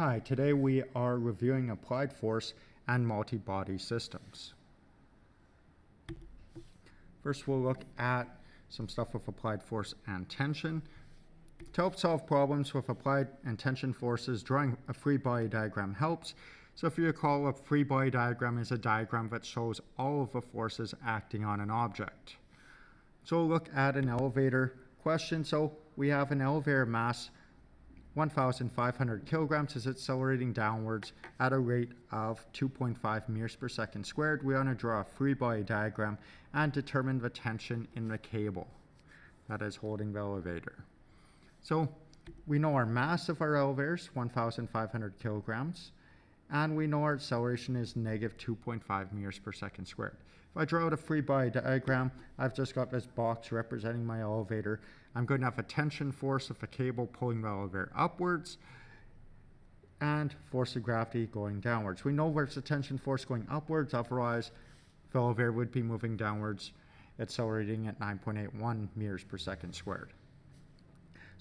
Hi, today we are reviewing applied force and multi-body systems. First, we'll look at some stuff with applied force and tension. To help solve problems with applied and tension forces, drawing a free body diagram helps. So if you recall, a free body diagram is a diagram that shows all of the forces acting on an object. So we'll look at an elevator question. So we have an elevator mass 1,500 kilograms is accelerating downwards at a rate of 2.5 meters per second squared. We want to draw a free body diagram and determine the tension in the cable that is holding the elevator. So we know our mass of our elevator is 1,500 kilograms, and we know our acceleration is negative 2.5 meters per second squared. If I draw out a free body diagram, I've just got this box representing my elevator. I'm going to have a tension force of the cable pulling the elevator upwards and force of gravity going downwards. We know there's a tension force going upwards, otherwise the elevator would be moving downwards, accelerating at 9.81 meters per second squared.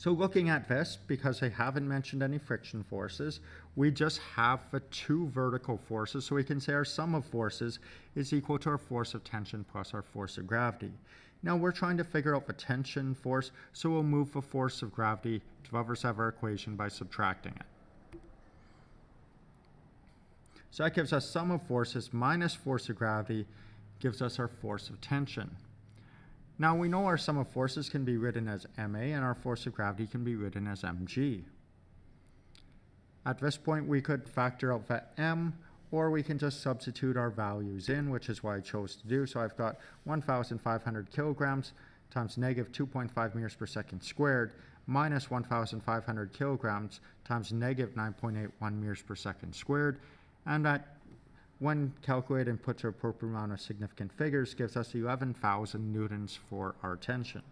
So looking at this, because I haven't mentioned any friction forces, we just have the two vertical forces, so we can say our sum of forces is equal to our force of tension plus our force of gravity. Now we're trying to figure out the tension force, so we'll move the force of gravity to the other side of our equation by subtracting it. So that gives us sum of forces minus force of gravity gives us our force of tension. Now we know our sum of forces can be written as ma and our force of gravity can be written as mg. At this point we could factor out that m, or we can just substitute our values in, which is what I chose to do. So I've got 1,500 kilograms times negative 2.5 meters per second squared minus 1,500 kilograms times negative 9.81 meters per second squared, and that when calculated and put to appropriate amount of significant figures gives us 11,000 newtons for our tension.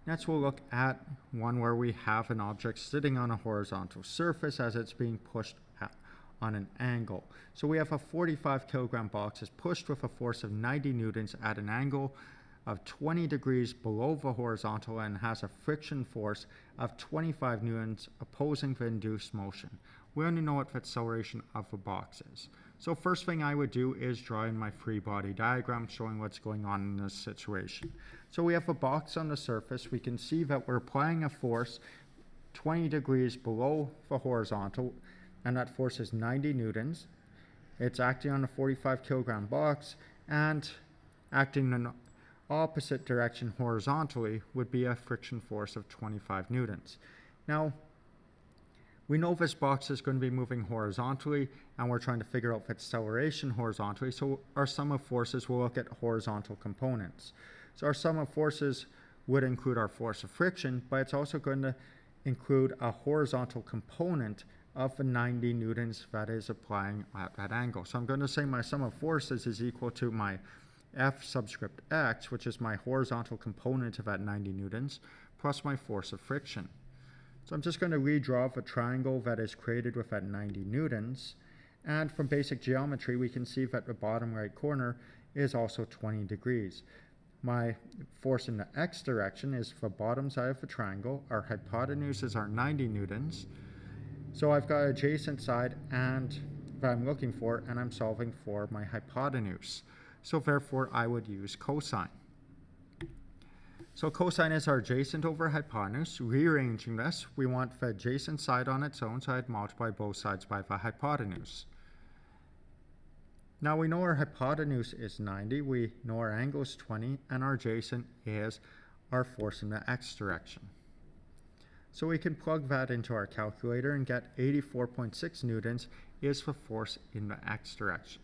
Next we'll look at one where we have an object sitting on a horizontal surface as it's being pushed on an angle. So we have a 45 kilogram box is pushed with a force of 90 newtons at an angle of 20 degrees below the horizontal and has a friction force of 25 newtons opposing the induced motion. We only know what the acceleration of the box is. So first thing I would do is draw in my free body diagram showing what's going on in this situation. So we have a box on the surface. We can see that we're applying a force 20 degrees below the horizontal, and that force is 90 newtons. It's acting on a 45 kilogram box, and acting in opposite direction horizontally would be a friction force of 25 newtons. Now, we know this box is going to be moving horizontally, and we're trying to figure out the acceleration horizontally, so our sum of forces will look at horizontal components. So our sum of forces would include our force of friction, but it's also going to include a horizontal component of the 90 newtons that is applying at that angle. So I'm going to say my sum of forces is equal to my F subscript x, which is my horizontal component of that 90 newtons, plus my force of friction. So I'm just going to redraw the triangle that is created with that 90 newtons. And from basic geometry, we can see that the bottom right corner is also 20 degrees. My force in the x direction is the bottom side of the triangle. Our hypotenuse is our 90 newtons. So I've got adjacent side and that I'm looking for, and I'm solving for my hypotenuse. So therefore, I would use cosine. So cosine is our adjacent over hypotenuse. Rearranging this, we want the adjacent side on its own, so I'd multiply both sides by the hypotenuse. Now we know our hypotenuse is 90, we know our angle is 20, and our adjacent is our force in the x direction. So we can plug that into our calculator and get 84.6 newtons is the force in the x direction.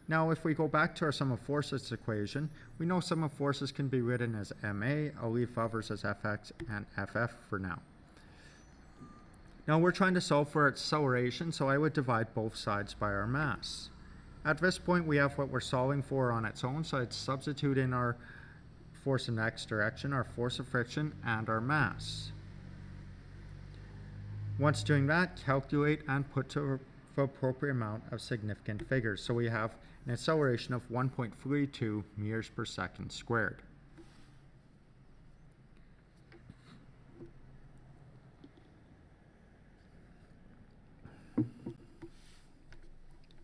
Now if we go back to our sum of forces equation, we know sum of forces can be written as ma. I'll leave others as fx and ff for now. Now we're trying to solve for acceleration, so I would divide both sides by our mass. At this point we have what we're solving for on its own, so I'd substitute in our force in the x direction, our force of friction, and our mass. Once doing that, calculate and put to the appropriate amount of significant figures. So we have an acceleration of 1.32 meters per second squared.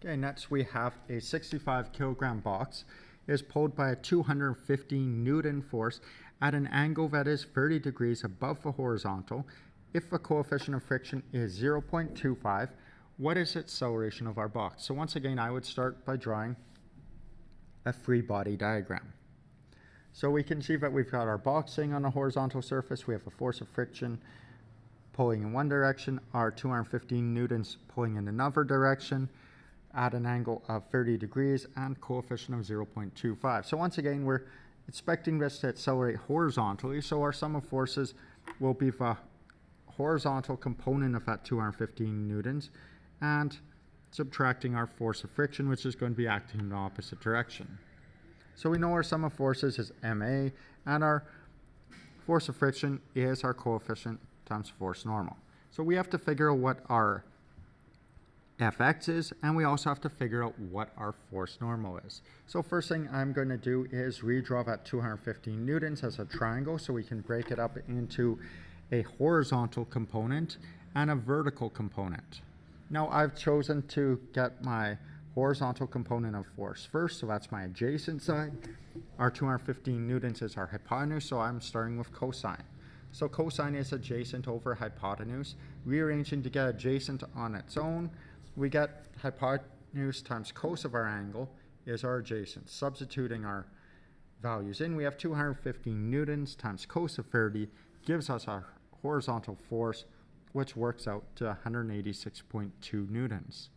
Okay, next we have a 65 kilogram box. It is pulled by a 215 Newton force at an angle that is 30 degrees above the horizontal. If the coefficient of friction is 0.25, what is the acceleration of our box? So once again, I would start by drawing a free body diagram. So we can see that we've got our box sitting on a horizontal surface. We have a force of friction pulling in one direction, our 215 newtons pulling in another direction at an angle of 30 degrees and coefficient of 0.25. So once again, we're expecting this to accelerate horizontally. So our sum of forces will be the horizontal component of that 215 newtons and subtracting our force of friction, which is going to be acting in the opposite direction. So we know our sum of forces is MA, and our force of friction is our coefficient times force normal. So we have to figure out what our Fx is, and we also have to figure out what our force normal is. So first thing I'm going to do is redraw that 215 newtons as a triangle so we can break it up into a horizontal component and a vertical component. Now I've chosen to get my horizontal component of force first, so that's my adjacent side. Our 215 newtons is our hypotenuse, so I'm starting with cosine. So cosine is adjacent over hypotenuse. Rearranging to get adjacent on its own, we get hypotenuse times cos of our angle is our adjacent. Substituting our values in, we have 215 newtons times cos of 30 gives us our horizontal force, which works out to 186.2 newtons.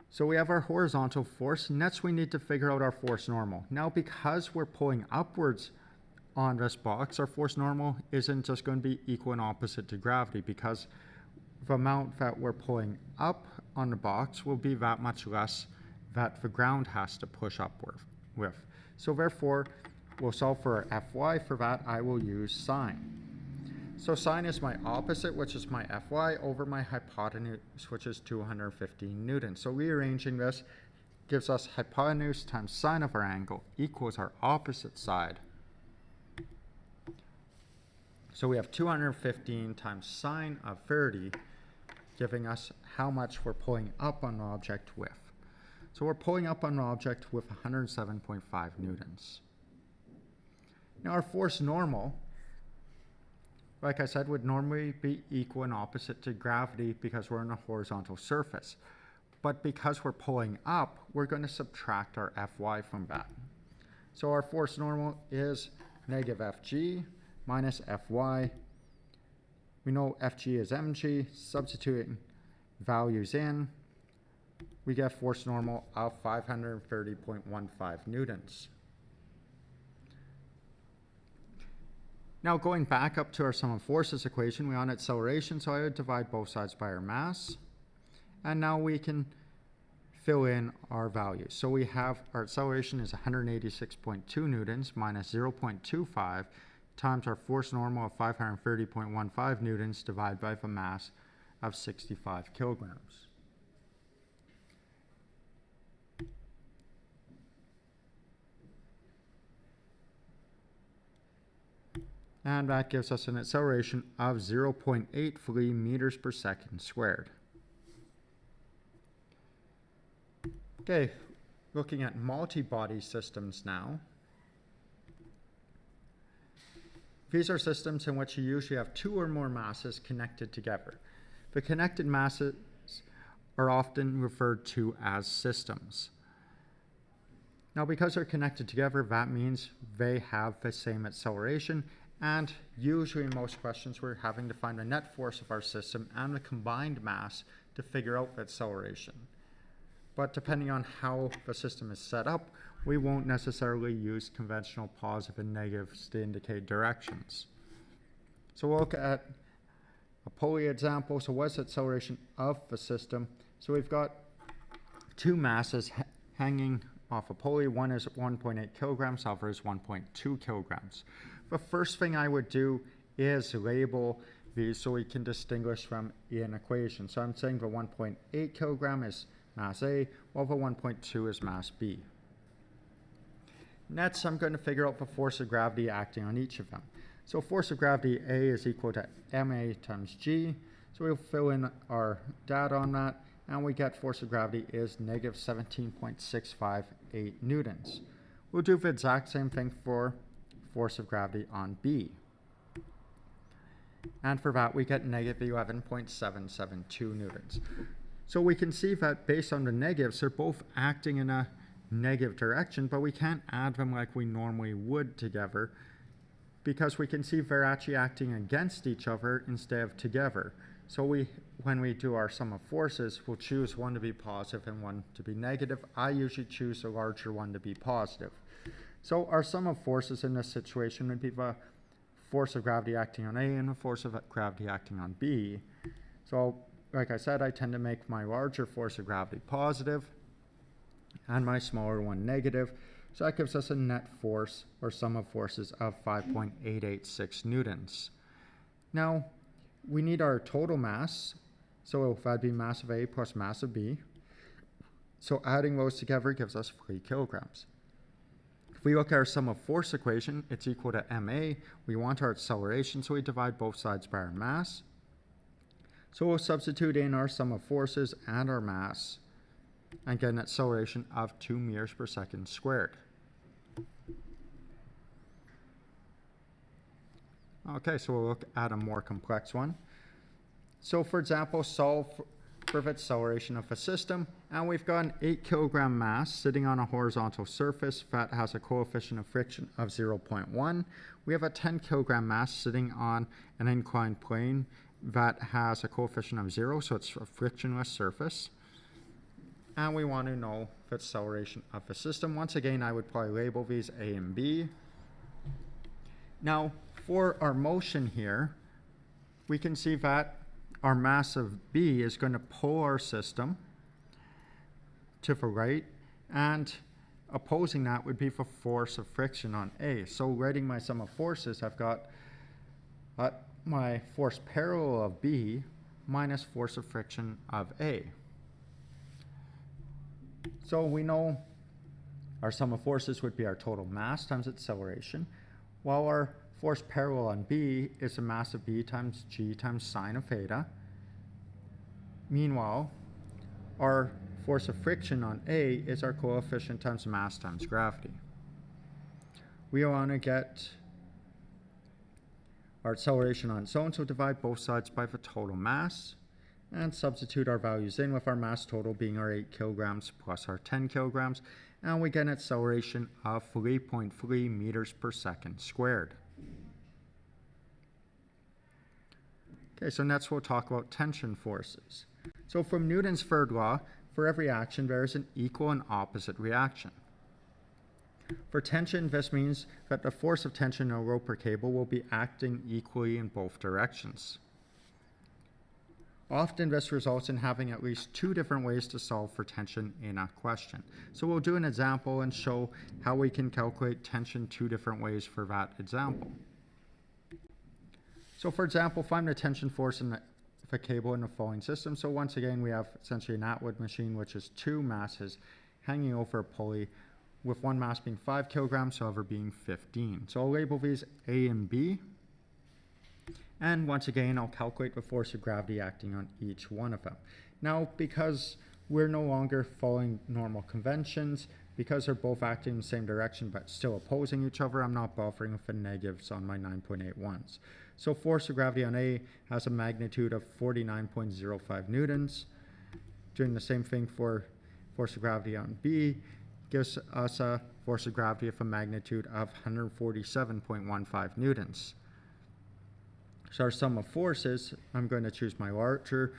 So we have our horizontal force. Next, we need to figure out our force normal. Now, because we're pulling upwards on this box, our force normal isn't just going to be equal and opposite to gravity, because the amount that we're pulling up on the box will be that much less that the ground has to push upward with. So therefore, we'll solve for our Fy. For that, I will use sine. So sine is my opposite, which is my Fy, over my hypotenuse, which is 215 newtons. So rearranging this gives us hypotenuse times sine of our angle equals our opposite side. So we have 215 times sine of 30, giving us how much we're pulling up on the object with. So we're pulling up on the object with 107.5 newtons. Now our force normal, like I said, would normally be equal and opposite to gravity because we're on a horizontal surface. But because we're pulling up, we're going to subtract our Fy from that. So our force normal is negative Fg minus Fy. We know Fg is mg. Substituting values in, we get force normal of 530.15 newtons. Now going back up to our sum of forces equation, we want acceleration, so I would divide both sides by our mass. And now we can fill in our values. So we have our acceleration is 186.2 newtons minus 0.25 times our force normal of 530.15 newtons divided by the mass of 65 kilograms. And that gives us an acceleration of 0.83 meters per second squared. Okay, looking at multi-body systems now. These are systems in which you usually have two or more masses connected together. The connected masses are often referred to as systems. Now, because they're connected together, that means they have the same acceleration, and usually in most questions we're having to find the net force of our system and the combined mass to figure out the acceleration. But depending on how the system is set up, we won't necessarily use conventional positive and negatives to indicate directions. So we'll look at a pulley example. So what's the acceleration of the system? So we've got two masses hanging off a pulley. One is 1.8 kilograms, the other is 1.2 kilograms. The first thing I would do is label v so we can distinguish from an equation. So I'm saying the 1.8 kilogram is mass A, while the 1.2 is mass B. Next, I'm going to figure out the force of gravity acting on each of them. So force of gravity A is equal to ma times g. So we'll fill in our data on that, and we get force of gravity is negative 17.658 newtons. We'll do the exact same thing for force of gravity on B. And for that, we get negative 11.772 newtons. So we can see that based on the negatives, they're both acting in a negative direction, but we can't add them like we normally would together, because we can see they're actually acting against each other instead of together. So when we do our sum of forces, we'll choose one to be positive and one to be negative. I usually choose the larger one to be positive. So our sum of forces in this situation would be the force of gravity acting on A and the force of gravity acting on B. So like I said, I tend to make my larger force of gravity positive and my smaller one negative. So that gives us a net force, or sum of forces, of 5.886 newtons. Now, we need our total mass. So that'd be mass of A plus mass of B. So adding those together gives us 3 kilograms. If we look at our sum of force equation, it's equal to ma. We want our acceleration, so we divide both sides by our mass. So we'll substitute in our sum of forces and our mass, and get an acceleration of 2 meters per second squared. Okay, so we'll look at a more complex one. So for example, solve for the acceleration of a system, and we've got an 8 kilogram mass sitting on a horizontal surface that has a coefficient of friction of 0.1. We have a 10 kilogram mass sitting on an inclined plane that has a coefficient of 0, so it's a frictionless surface. And we want to know the acceleration of the system. Once again, I would probably label these A and B. Now, for our motion here, we can see that our mass of B is going to pull our system to the right, and opposing that would be the force of friction on A. So writing my sum of forces, I've got my force parallel of B minus force of friction of A. So we know our sum of forces would be our total mass times acceleration, while our force parallel on B is the mass of B times g times sine of theta. Meanwhile, our force of friction on A is our coefficient times mass times gravity. We want to get our acceleration on its own, so divide both sides by the total mass, and substitute our values in, with our mass total being our 8 kilograms plus our 10 kilograms, and we get an acceleration of 3.3 meters per second squared. Okay, so next we'll talk about tension forces. So from Newton's third law, for every action there is an equal and opposite reaction. For tension, this means that the force of tension in a rope or cable will be acting equally in both directions. Often this results in having at least 2 different ways to solve for tension in a question. So we'll do an example and show how we can calculate tension 2 different ways for that example. So for example, find the tension force in the cable in the following system. So once again, we have essentially an Atwood machine, which is 2 masses hanging over a pulley, with one mass being 5 kilograms, the other being 15. So I'll label these A and B. And once again, I'll calculate the force of gravity acting on each one of them. Now, because we're no longer following normal conventions, because they're both acting in the same direction but still opposing each other, I'm not bothering with the negatives on my 9.81s. So force of gravity on A has a magnitude of 49.05 newtons. Doing the same thing for force of gravity on B gives us a force of gravity of a magnitude of 147.15 newtons. So our sum of forces, I'm going to choose my larger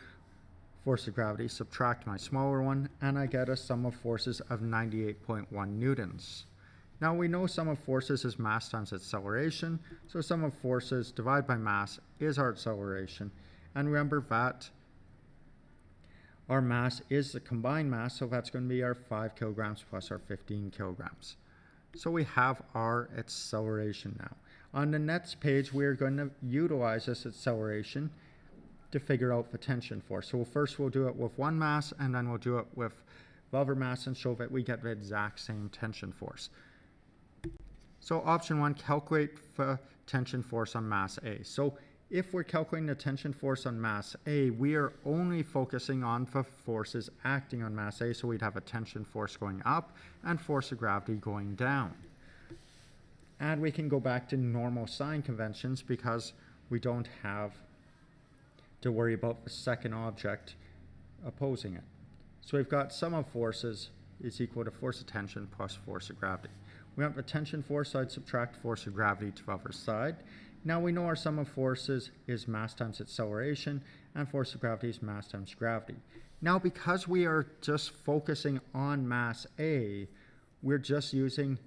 force of gravity, subtract my smaller one, and I get a sum of forces of 98.1 newtons. Now we know sum of forces is mass times acceleration, so sum of forces divided by mass is our acceleration. And remember that our mass is the combined mass, so that's going to be our 5 kilograms plus our 15 kilograms. So we have our acceleration now. On the next page, we're going to utilize this acceleration to figure out the tension force. So first we'll do it with one mass, and then we'll do it with the other mass and show that we get the exact same tension force. So option 1, calculate the tension force on mass A. So if we're calculating the tension force on mass A, we are only focusing on the forces acting on mass A. So we'd have a tension force going up and force of gravity going down. And we can go back to normal sign conventions because we don't have to worry about the second object opposing it. So we've got sum of forces is equal to force of tension plus force of gravity. We want the tension force, so I'd subtract force of gravity to the other side. Now we know our sum of forces is mass times acceleration, and force of gravity is mass times gravity. Now because we are just focusing on mass A, we're just using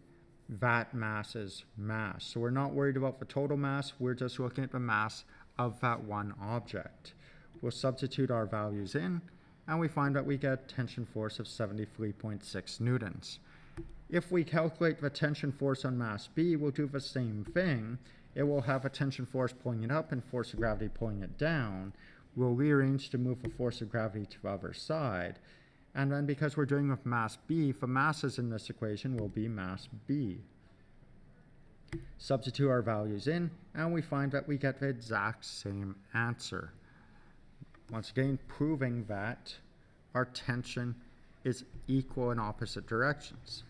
that mass's mass. So we're not worried about the total mass, we're just looking at the mass of that one object. We'll substitute our values in, and we find that we get tension force of 73.6 newtons. If we calculate the tension force on mass B, we'll do the same thing. It will have a tension force pulling it up and force of gravity pulling it down. We'll rearrange to move the force of gravity to the other side. And then because we're doing with mass B, the masses in this equation will be mass B. Substitute our values in, and we find that we get the exact same answer. Once again, proving that our tension is equal in opposite directions.